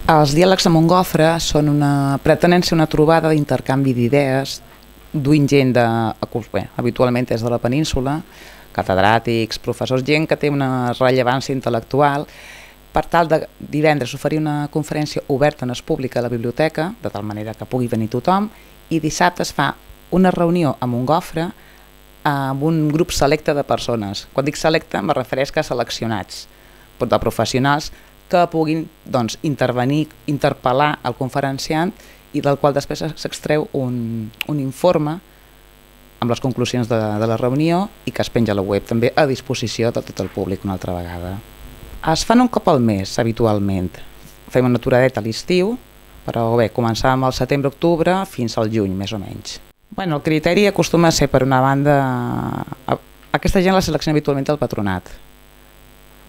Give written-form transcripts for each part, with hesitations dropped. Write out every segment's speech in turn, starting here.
Els diàlegs amb un gofre pretenen ser una trobada d'intercanvi d'idees duint gent habitualment és de la península, catedràtics, professors, gent que té una rellevància intel·lectual, per tal de divendres oferir una conferència oberta en es pública a la biblioteca, de tal manera que pugui venir tothom, i dissabte es fa una reunió amb un gofre amb un grup selecte de persones. Quan dic selecte me refereix que seleccionats, de professionals que puguin intervenir, interpel·lar el conferenciant i del qual després s'extreu un informe amb les conclusions de la reunió i que es penja a la web, també a disposició de tot el públic una altra vegada. Es fan un cop al mes, habitualment. Fem una aturadeta a l'estiu, però bé, començàvem al setembre-octubre fins al juny, més o menys. El criteri acostuma a ser, per una banda, aquesta gent la selecciona habitualment el patronat.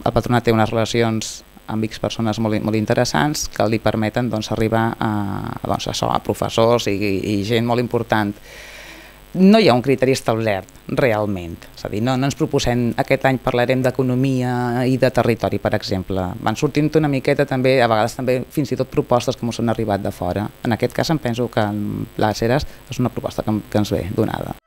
El patronat té unes relacions amb X persones molt interessants que li permeten arribar a professors i gent molt important. No hi ha un criteri establert realment, és a dir, no ens proposem aquest any parlarem d'economia i de territori, per exemple. Van sortint una miqueta també, a vegades també fins i tot propostes que ens han arribat de fora. En aquest cas em penso que les Heres és una proposta que ens ve donada.